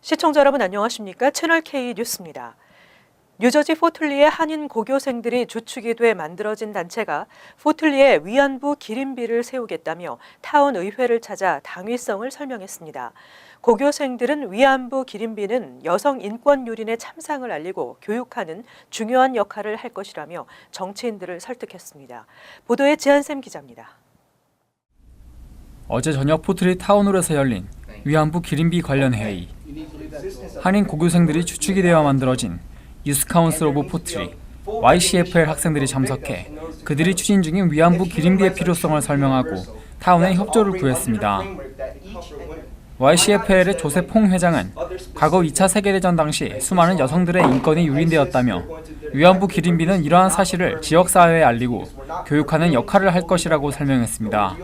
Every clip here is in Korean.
시청자 여러분 안녕하십니까? 채널 K 뉴스입니다. 뉴저지 포틀리의 한인 고교생들이 주축이 돼 만들어진 단체가 포틀리에 위안부 기림비를 세우겠다며 타운 의회를 찾아 당위성을 설명했습니다. 고교생들은 위안부 기림비는 여성 인권 유린의 참상을 알리고 교육하는 중요한 역할을 할 것이라며 정치인들을 설득했습니다. 보도에 지한샘 기자입니다. 어제 저녁 포틀리 타운홀에서 열린 위안부 기림비 관련 회의. 한인 고교생들이 주축이 되어 만들어진 유스 카운슬 오브 포틀리 YCFL 학생들이 참석해 그들이 추진 중인 위안부 기림비의 필요성을 설명하고 타운의 협조를 구했습니다. YCFL의 조셉 홍 회장은 과거 2차 세계대전 당시 수많은 여성들의 인권이 유린되었다며 위안부 기림비는 이러한 사실을 지역사회에 알리고 교육하는 역할을 할 것이라고 설명했습니다.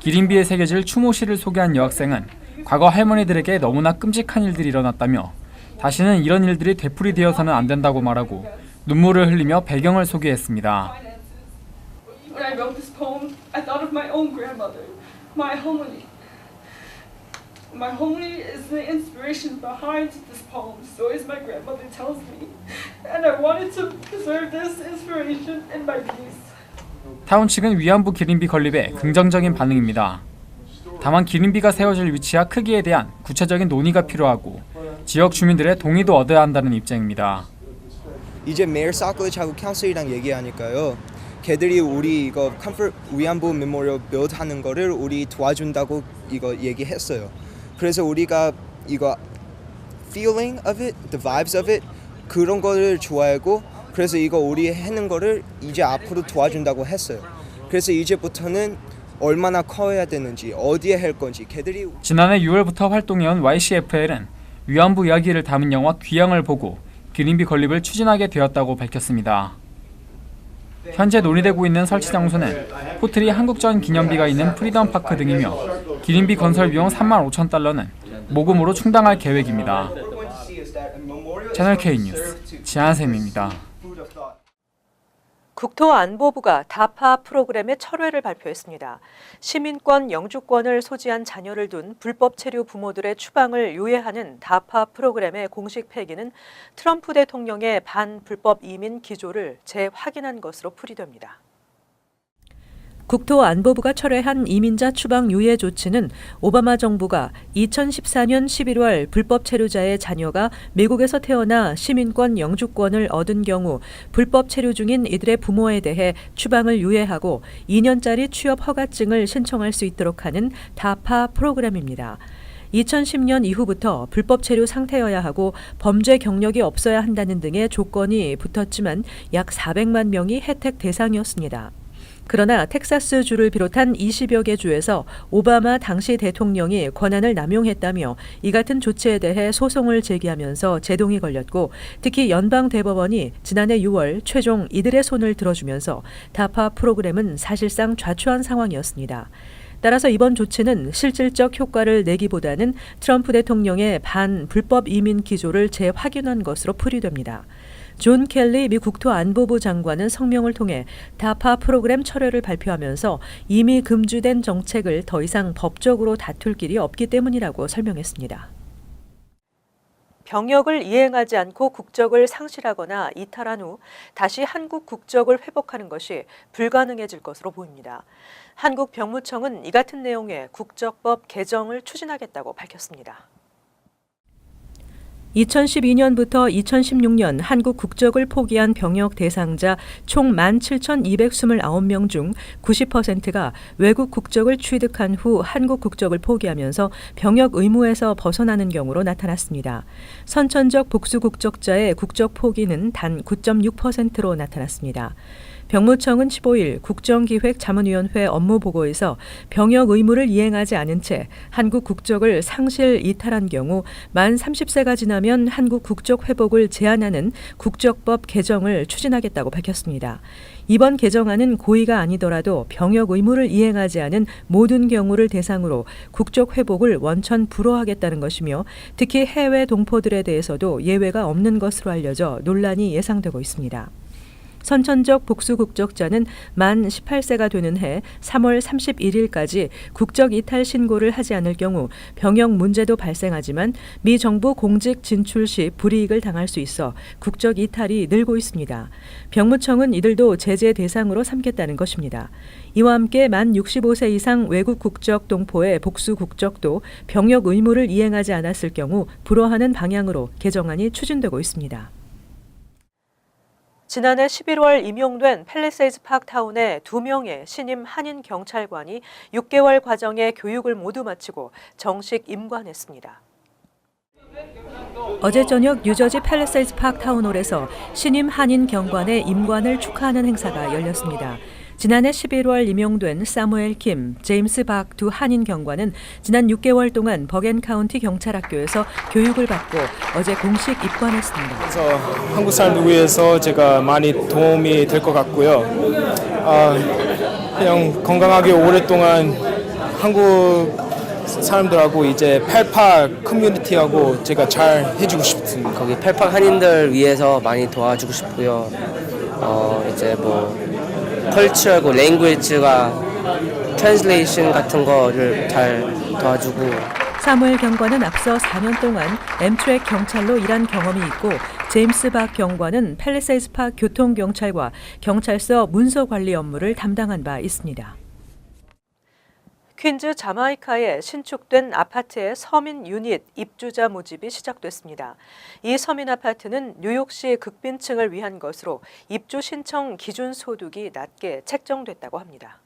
기림비에 새겨질 추모시를 소개한 여학생은 과거 할머니들에게 너무나 끔찍한 일들이 일어났다며 다시는 이런 일들이 되풀이되어서는 안 된다고 말하고 눈물을 흘리며 배경을 소개했습니다. When I wrote this poem, I thought of my own grandmother, my homily. My homily is the inspiration behind this poem, so as my grandmother tells me. And I wanted to preserve this inspiration in my piece. 타운 측은 위안부 기림비 건립에 긍정적인 반응입니다. 다만 기림비가 세워질 위치와 크기에 대한 구체적인 논의가 필요하고 지역 주민들의 동의도 얻어야 한다는 입장입니다. 이제 메어 사클리지하고 카운슬이랑 얘기하니까요. 걔들이 우리 이거 컴포트 위안부 메모리얼 빌드 하는 거를 우리 도와준다고 이거 얘기했어요. 그래서 우리가 이거 feeling of it, the vibes of it 그런 거를 좋아하고 그래서 이거 우리 하는 거를 이제 앞으로 도와준다고 했어요. 그래서 이제부터는 얼마나 커야 되는지 어디에 할 건지 걔들이 지난해 6월부터 활동해온 YCFL은 위안부 이야기를 담은 영화 귀향을 보고 기림비 건립을 추진하게 되었다고 밝혔습니다. 현재 논의되고 있는 설치 장소는 포틀리 한국전 기념비가 있는 프리덤 파크 등이며 기림비 건설 비용 35,000달러는 모금으로 충당할 계획입니다. 채널 K 뉴스 지한샘입니다. 국토안보부가 다파 프로그램의 철회를 발표했습니다. 시민권 영주권을 소지한 자녀를 둔 불법 체류 부모들의 추방을 유예하는 다파 프로그램의 공식 폐기는 트럼프 대통령의 반불법 이민 기조를 재확인한 것으로 풀이됩니다. 국토안보부가 철회한 이민자 추방 유예 조치는 오바마 정부가 2014년 11월 불법 체류자의 자녀가 미국에서 태어나 시민권 영주권을 얻은 경우 불법 체류 중인 이들의 부모에 대해 추방을 유예하고 2년짜리 취업 허가증을 신청할 수 있도록 하는 다파 프로그램입니다. 2010년 이후부터 불법 체류 상태여야 하고 범죄 경력이 없어야 한다는 등의 조건이 붙었지만 약 400만 명이 혜택 대상이었습니다. 그러나 텍사스주를 비롯한 20여 개 주에서 오바마 당시 대통령이 권한을 남용했다며 이 같은 조치에 대해 소송을 제기하면서 제동이 걸렸고 특히 연방대법원이 지난해 6월 최종 이들의 손을 들어주면서 다파 프로그램은 사실상 좌초한 상황이었습니다. 따라서 이번 조치는 실질적 효과를 내기보다는 트럼프 대통령의 반불법 이민 기조를 재확인한 것으로 풀이됩니다. 존 켈리 미 국토안보부 장관은 성명을 통해 다파 프로그램 철회를 발표하면서 이미 금주된 정책을 더 이상 법적으로 다툴 길이 없기 때문이라고 설명했습니다. 병역을 이행하지 않고 국적을 상실하거나 이탈한 후 다시 한국 국적을 회복하는 것이 불가능해질 것으로 보입니다. 한국 병무청은 이 같은 내용의 국적법 개정을 추진하겠다고 밝혔습니다. 2012년부터 2016년 한국 국적을 포기한 병역 대상자 총 17,229명 중 90%가 외국 국적을 취득한 후 한국 국적을 포기하면서 병역 의무에서 벗어나는 경우로 나타났습니다. 선천적 복수 국적자의 국적 포기는 단 9.6%로 나타났습니다. 병무청은 15일 국정기획자문위원회 업무보고에서 병역 의무를 이행하지 않은 채 한국 국적을 상실 이탈한 경우 만 30세가 지나면 한국 국적 회복을 제한하는 국적법 개정을 추진하겠다고 밝혔습니다. 이번 개정안은 고의가 아니더라도 병역 의무를 이행하지 않은 모든 경우를 대상으로 국적 회복을 원천 불허하겠다는 것이며 특히 해외 동포들에 대해서도 예외가 없는 것으로 알려져 논란이 예상되고 있습니다. 선천적 복수 국적자는 만 18세가 되는 해 3월 31일까지 국적 이탈 신고를 하지 않을 경우 병역 문제도 발생하지만 미 정부 공직 진출 시 불이익을 당할 수 있어 국적 이탈이 늘고 있습니다. 병무청은 이들도 제재 대상으로 삼겠다는 것입니다. 이와 함께 만 65세 이상 외국 국적 동포의 복수 국적도 병역 의무를 이행하지 않았을 경우 불허하는 방향으로 개정안이 추진되고 있습니다. 지난해 11월 임용된 팰리세이드 파크타운의 2명의 신임 한인 경찰관이 6개월 과정의 교육을 모두 마치고 정식 임관했습니다. 어제 저녁 뉴저지 팰리세이드 파크타운홀에서 신임 한인 경관의 임관을 축하하는 행사가 열렸습니다. 지난해 11월 임용된 사무엘 킴, 제임스 박 두 한인 경관은 지난 6개월 동안 버겐 카운티 경찰학교에서 교육을 받고 어제 공식 입관했습니다. 그래서 한국 사람들 위해서 제가 많이 도움이 될 것 같고요. 그냥 건강하게 오랫동안 한국 사람들하고 이제 펠팍 커뮤니티하고 제가 잘 해주고 싶습니다. 거기 펠팍 한인들 위해서 많이 도와주고 싶고요. 이제 뭐 컬처고 랭귀지가 트랜슬레이션 같은 거를 잘 도와주고. 사무엘 경관은 앞서 4년 동안 엠트랙 경찰로 일한 경험이 있고 제임스 박 경관은 팰리세이드 파크 교통경찰과 경찰서 문서 관리 업무를 담당한 바 있습니다. 퀸즈 자마이카에 신축된 아파트의 서민 유닛 입주자 모집이 시작됐습니다. 이 서민 아파트는 뉴욕시 극빈층을 위한 것으로 입주 신청 기준 소득이 낮게 책정됐다고 합니다.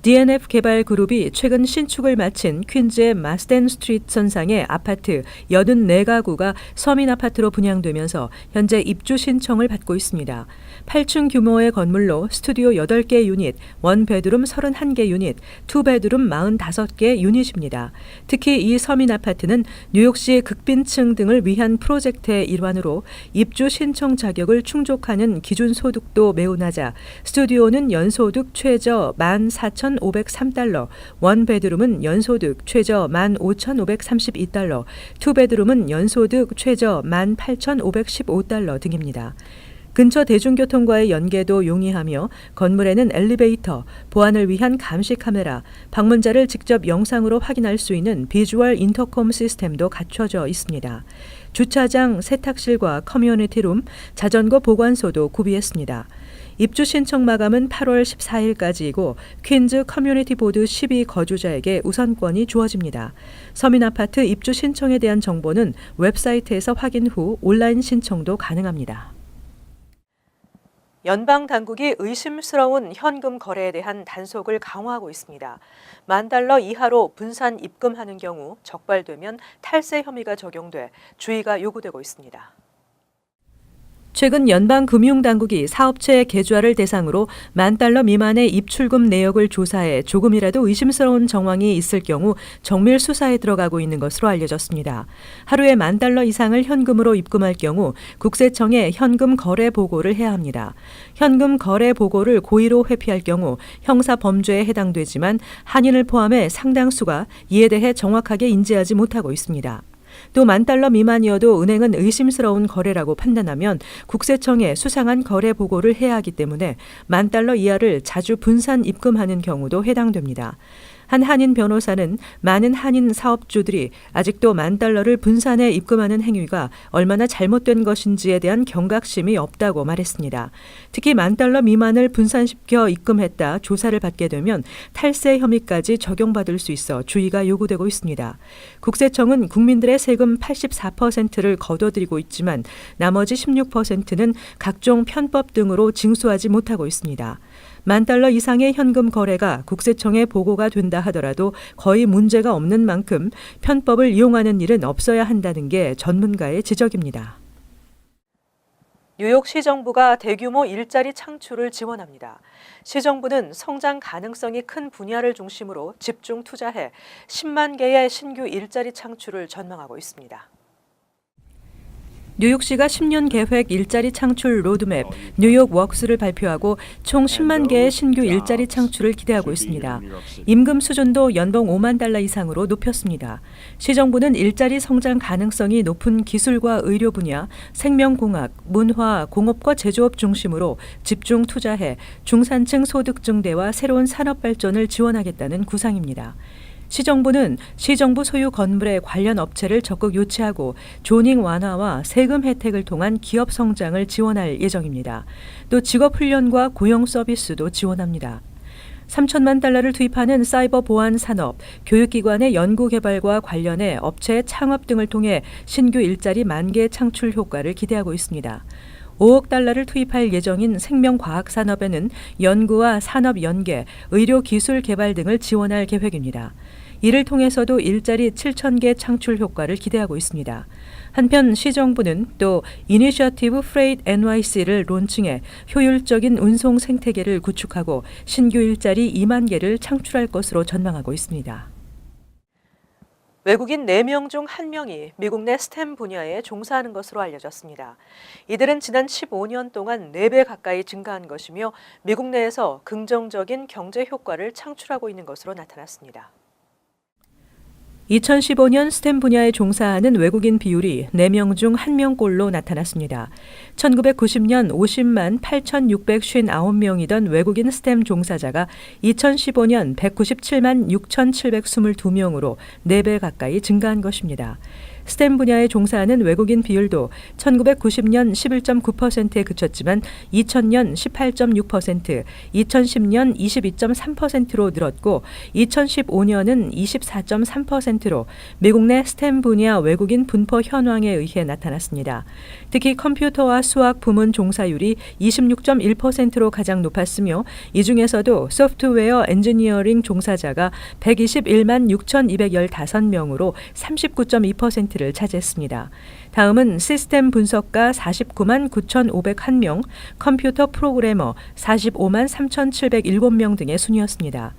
DNF 개발 그룹이 최근 신축을 마친 퀸즈의 마스덴 스트리트 선상의 아파트 84가구가 서민 아파트로 분양되면서 현재 입주 신청을 받고 있습니다. 8층 규모의 건물로 스튜디오 8개 유닛, 원베드룸 31개 유닛, 투베드룸 45개 유닛입니다. 특히 이 서민 아파트는 뉴욕시 극빈층 등을 위한 프로젝트의 일환으로 입주 신청 자격을 충족하는 기준 소득도 매우 낮아 스튜디오는 연소득 최저 14,503달러, 원베드룸은 연소득 최저 15,532달러, 투베드룸은 연소득 최저 18,515달러 등입니다. 근처 대중교통과의 연계도 용이하며 건물에는 엘리베이터, 보안을 위한 감시 카메라, 방문자를 직접 영상으로 확인할 수 있는 비주얼 인터컴 시스템도 갖춰져 있습니다. 주차장, 세탁실과 커뮤니티룸, 자전거 보관소도 구비했습니다. 입주 신청 마감은 8월 14일까지이고 퀸즈 커뮤니티 보드 12 거주자에게 우선권이 주어집니다. 서민 아파트 입주 신청에 대한 정보는 웹사이트에서 확인 후 온라인 신청도 가능합니다. 연방 당국이 의심스러운 현금 거래에 대한 단속을 강화하고 있습니다. $10,000 이하로 분산 입금하는 경우 적발되면 탈세 혐의가 적용돼 주의가 요구되고 있습니다. 최근 연방금융당국이 사업체 계좌를 대상으로 $10,000 미만의 입출금 내역을 조사해 조금이라도 의심스러운 정황이 있을 경우 정밀 수사에 들어가고 있는 것으로 알려졌습니다. 하루에 $10,000 이상을 현금으로 입금할 경우 국세청에 현금 거래 보고를 해야 합니다. 현금 거래 보고를 고의로 회피할 경우 형사 범죄에 해당되지만 한인을 포함해 상당수가 이에 대해 정확하게 인지하지 못하고 있습니다. 또 $10,000 미만이어도 은행은 의심스러운 거래라고 판단하면 국세청에 수상한 거래 보고를 해야 하기 때문에 $10,000 이하를 자주 분산 입금하는 경우도 해당됩니다. 한 한인 변호사는 많은 한인 사업주들이 아직도 $10,000를 분산해 입금하는 행위가 얼마나 잘못된 것인지에 대한 경각심이 없다고 말했습니다. 특히 $10,000 미만을 분산시켜 입금했다 조사를 받게 되면 탈세 혐의까지 적용받을 수 있어 주의가 요구되고 있습니다. 국세청은 국민들의 세금 84%를 거둬들이고 있지만 나머지 16%는 각종 편법 등으로 징수하지 못하고 있습니다. $10,000 이상의 현금 거래가 국세청에 보고가 된다 하더라도 거의 문제가 없는 만큼 편법을 이용하는 일은 없어야 한다는 게 전문가의 지적입니다. 뉴욕 시정부가 대규모 일자리 창출을 지원합니다. 시정부는 성장 가능성이 큰 분야를 중심으로 집중 투자해 10만 개의 신규 일자리 창출을 전망하고 있습니다. 뉴욕시가 10년 계획 일자리 창출 로드맵 뉴욕 웍스를 발표하고 총 10만 개의 신규 일자리 창출을 기대하고 있습니다. 임금 수준도 연봉 5만 달러 이상으로 높였습니다. 시정부는 일자리 성장 가능성이 높은 기술과 의료 분야, 생명공학, 문화, 공업과 제조업 중심으로 집중 투자해 중산층 소득 증대와 새로운 산업 발전을 지원하겠다는 구상입니다. 시정부는 시정부 소유 건물의 관련 업체를 적극 유치하고 조닝 완화와 세금 혜택을 통한 기업 성장을 지원할 예정입니다. 또 직업 훈련과 고용 서비스도 지원합니다. 3천만 달러를 투입하는 사이버 보안 산업, 교육기관의 연구 개발과 관련해 업체의 창업 등을 통해 신규 일자리 1만 개 창출 효과를 기대하고 있습니다. 5억 달러를 투입할 예정인 생명과학 산업에는 연구와 산업 연계, 의료 기술 개발 등을 지원할 계획입니다. 이를 통해서도 일자리 7,000개 창출 효과를 기대하고 있습니다. 한편 시정부는 또 이니셔티브 프레이트 NYC를 론칭해 효율적인 운송 생태계를 구축하고 신규 일자리 2만 개를 창출할 것으로 전망하고 있습니다. 외국인 4명 중 1명이 미국 내 스템 분야에 종사하는 것으로 알려졌습니다. 이들은 지난 15년 동안 4배 가까이 증가한 것이며 미국 내에서 긍정적인 경제 효과를 창출하고 있는 것으로 나타났습니다. 2015년 스템 분야에 종사하는 외국인 비율이 4명 중 1명꼴로 나타났습니다. 1990년 50만 8,659명이던 외국인 스템 종사자가 2015년 197만 6,722명으로 4배 가까이 증가한 것입니다. 스템 분야에 종사하는 외국인 비율도 1990년 11.9%에 그쳤지만 2000년 18.6%, 2010년 22.3%로 늘었고 2015년은 24.3%로 미국 내 스템 분야 외국인 분포 현황에 의해 나타났습니다. 특히 컴퓨터와 수학 부문 종사율이 26.1%로 가장 높았으며 이 중에서도 소프트웨어 엔지니어링 종사자가 121만 6,215명으로 39.2%를 차지했습니다. 다음은 시스템 분석가 49만 9,501명, 컴퓨터 프로그래머 45만 3,707명 등의 순이었습니다.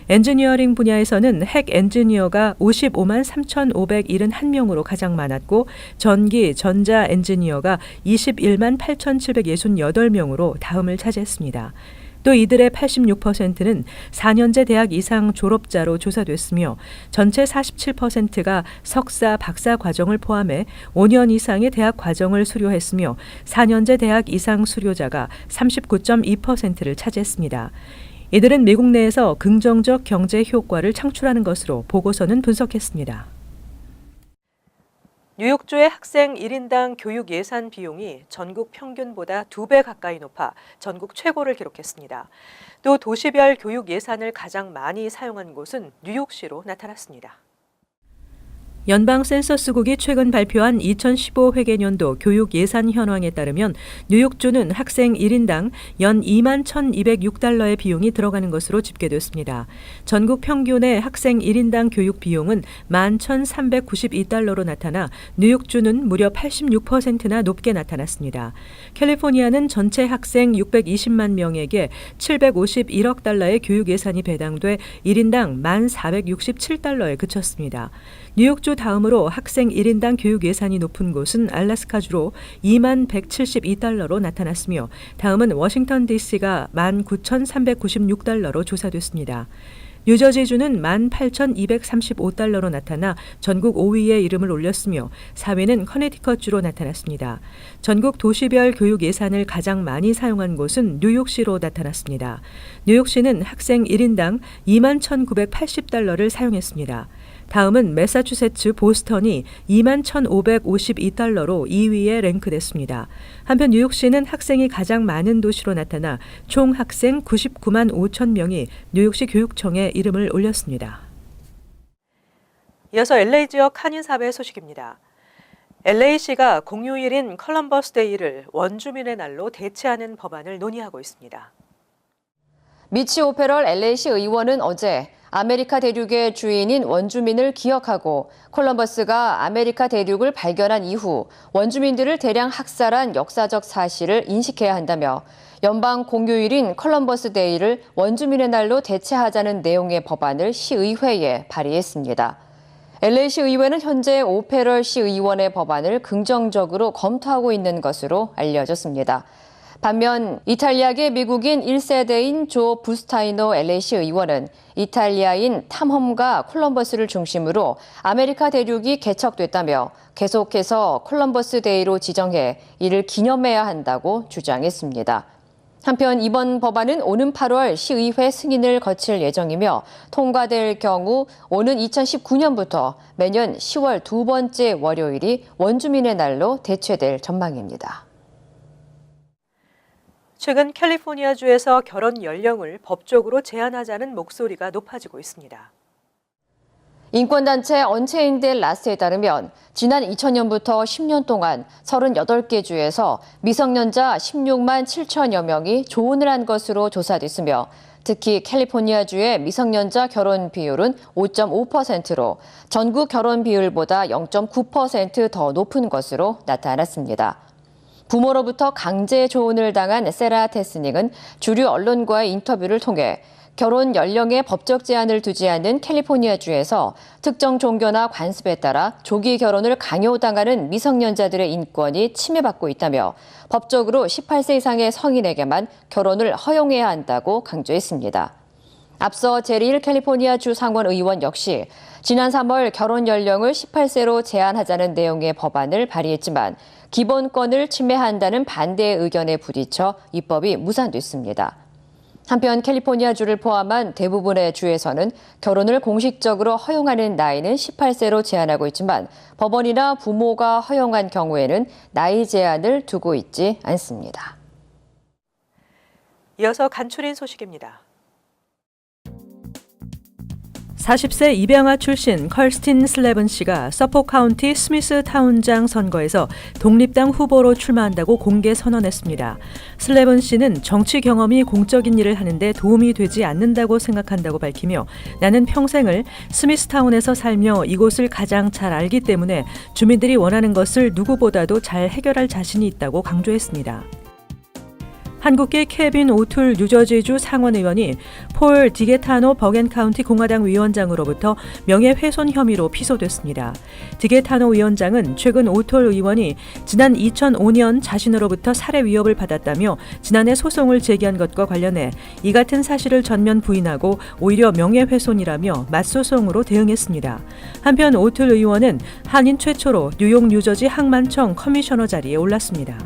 엔지니어링 분야에서는 핵 엔지니어가 55만 3,571명으로 가장 많았고 전기, 전자 엔지니어가 21만 8,768명으로 다음을 차지했습니다. 또 이들의 86%는 4년제 대학 이상 졸업자로 조사됐으며 전체 47%가 석사, 박사 과정을 포함해 5년 이상의 대학 과정을 수료했으며 4년제 대학 이상 수료자가 39.2%를 차지했습니다. 이들은 미국 내에서 긍정적 경제 효과를 창출하는 것으로 보고서는 분석했습니다. 뉴욕주의 학생 1인당 교육 예산 비용이 전국 평균보다 2배 가까이 높아 전국 최고를 기록했습니다. 또 도시별 교육 예산을 가장 많이 사용한 곳은 뉴욕시로 나타났습니다. 연방 센서스국이 최근 발표한 2015 회계년도 교육 예산 현황에 따르면 뉴욕주는 학생 1인당 연 2만 1,206달러의 비용이 들어가는 것으로 집계됐습니다. 전국 평균의 학생 1인당 교육 비용은 11,392달러로 나타나 뉴욕주는 무려 86%나 높게 나타났습니다. 캘리포니아는 전체 학생 620만 명에게 751억 달러의 교육 예산이 배당돼 1인당 1,467달러에 그쳤습니다. 뉴욕주 다음으로 학생 1인당 교육 예산이 높은 곳은 알래스카주로 2만 172달러로 나타났으며 다음은 워싱턴 DC가 19,396달러로 조사됐습니다. 뉴저지주는 18,235달러로 나타나 전국 5위에 이름을 올렸으며 4위는 커네티컷주로 나타났습니다. 전국 도시별 교육 예산을 가장 많이 사용한 곳은 뉴욕시로 나타났습니다. 뉴욕시는 학생 1인당 2만 1,980달러를 사용했습니다. 다음은 매사추세츠 보스턴이 2만 1,552달러로 2위에 랭크됐습니다. 한편 뉴욕시는 학생이 가장 많은 도시로 나타나 총 학생 99만 5천 명이 뉴욕시 교육청에 이름을 올렸습니다. 이어서 LA 지역 한인사회 소식입니다. LA시가 공휴일인 컬럼버스 데이를 원주민의 날로 대체하는 법안을 논의하고 있습니다. 미치 오페럴 LA시 의원은 어제 아메리카 대륙의 주인인 원주민을 기억하고 콜럼버스가 아메리카 대륙을 발견한 이후 원주민들을 대량 학살한 역사적 사실을 인식해야 한다며 연방 공휴일인 컬럼버스 데이를 원주민의 날로 대체하자는 내용의 법안을 시의회에 발의했습니다. LA시 의회는 현재 오페럴시 의원의 법안을 긍정적으로 검토하고 있는 것으로 알려졌습니다. 반면 이탈리아계 미국인 1세대인 조 부스타이노 LA시 의원은 이탈리아인 탐험가 콜럼버스를 중심으로 아메리카 대륙이 개척됐다며 계속해서 콜럼버스 데이로 지정해 이를 기념해야 한다고 주장했습니다. 한편 이번 법안은 오는 8월 시의회 승인을 거칠 예정이며 통과될 경우 오는 2019년부터 매년 10월 두 번째 월요일이 원주민의 날로 대체될 전망입니다. 최근 캘리포니아주에서 결혼 연령을 법적으로 제한하자는 목소리가 높아지고 있습니다. 인권단체 언체인드 라스트에 따르면 지난 2000년부터 10년 동안 38개 주에서 미성년자 16만 7천여 명이 조혼을 한 것으로 조사됐으며 특히 캘리포니아주의 미성년자 결혼 비율은 5.5%로 전국 결혼 비율보다 0.9% 더 높은 것으로 나타났습니다. 부모로부터 강제 조혼을 당한 세라 테스닉은 주류 언론과의 인터뷰를 통해 결혼 연령에 법적 제한을 두지 않은 캘리포니아주에서 특정 종교나 관습에 따라 조기 결혼을 강요당하는 미성년자들의 인권이 침해받고 있다며 법적으로 18세 이상의 성인에게만 결혼을 허용해야 한다고 강조했습니다. 앞서 제리 캘리포니아주 상원 의원 역시 지난 3월 결혼 연령을 18세로 제한하자는 내용의 법안을 발의했지만 기본권을 침해한다는 반대 의견에 부딪혀 입법이 무산됐습니다. 한편 캘리포니아주를 포함한 대부분의 주에서는 결혼을 공식적으로 허용하는 나이는 18세로 제한하고 있지만 법원이나 부모가 허용한 경우에는 나이 제한을 두고 있지 않습니다. 이어서 간추린 소식입니다. 40세 입양아 출신 컬스틴 슬레븐 씨가 서포 카운티 스미스 타운장 선거에서 독립당 후보로 출마한다고 공개 선언했습니다. 슬레븐 씨는 정치 경험이 공적인 일을 하는데 도움이 되지 않는다고 생각한다고 밝히며 나는 평생을 스미스 타운에서 살며 이곳을 가장 잘 알기 때문에 주민들이 원하는 것을 누구보다도 잘 해결할 자신이 있다고 강조했습니다. 한국계 케빈 오툴 뉴저지주 상원의원이 폴 디게타노 버겐 카운티 공화당 위원장으로부터 명예훼손 혐의로 피소됐습니다. 디게타노 위원장은 최근 오툴 의원이 지난 2005년 자신으로부터 살해 위협을 받았다며 지난해 소송을 제기한 것과 관련해 이 같은 사실을 전면 부인하고 오히려 명예훼손이라며 맞소송으로 대응했습니다. 한편 오툴 의원은 한인 최초로 뉴욕 뉴저지 항만청 커미셔너 자리에 올랐습니다.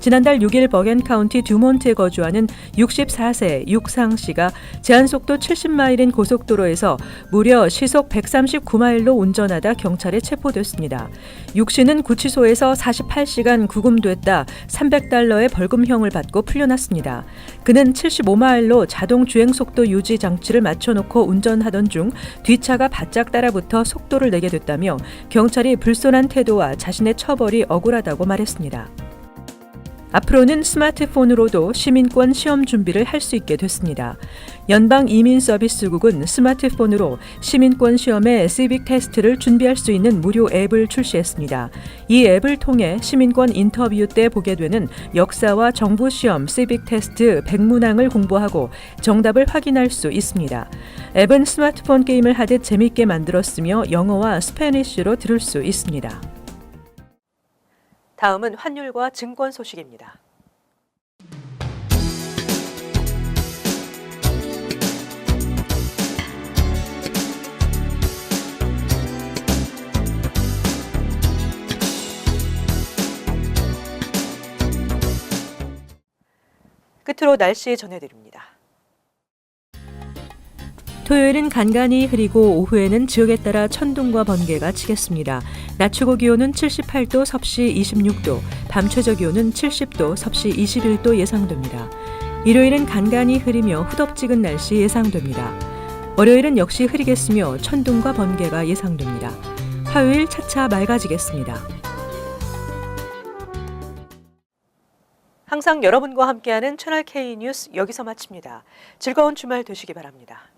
지난달 6일 버겐 카운티 듀몬트에 거주하는 64세 육상 씨가 제한속도 70마일인 고속도로에서 무려 시속 139마일로 운전하다 경찰에 체포됐습니다. 육 씨는 구치소에서 48시간 구금됐다 $300의 벌금형을 받고 풀려났습니다. 그는 75마일로 자동 주행속도 유지 장치를 맞춰놓고 운전하던 중 뒷차가 바짝 따라붙어 속도를 내게 됐다며 경찰이 불손한 태도와 자신의 처벌이 억울하다고 말했습니다. 앞으로는 스마트폰으로도 시민권 시험 준비를 할 수 있게 됐습니다. 연방이민서비스국은 스마트폰으로 시민권 시험의 시빅 테스트를 준비할 수 있는 무료 앱을 출시했습니다. 이 앱을 통해 시민권 인터뷰 때 보게 되는 역사와 정부 시험 시빅 테스트 100문항을 공부하고 정답을 확인할 수 있습니다. 앱은 스마트폰 게임을 하듯 재밌게 만들었으며 영어와 스페니쉬로 들을 수 있습니다. 다음은 환율과 증권 소식입니다. 끝으로 날씨 전해드립니다. 토요일은 간간히 흐리고 오후에는 지역에 따라 천둥과 번개가 치겠습니다. 낮 최고 기온은 78도, 섭씨 26도, 밤 최저 기온은 70도, 섭씨 21도 예상됩니다. 일요일은 간간히 흐리며 후덥지근 날씨 예상됩니다. 월요일은 역시 흐리겠으며 천둥과 번개가 예상됩니다. 화요일 차차 맑아지겠습니다. 항상 여러분과 함께하는 채널 K 뉴스 여기서 마칩니다. 즐거운 주말 되시기 바랍니다.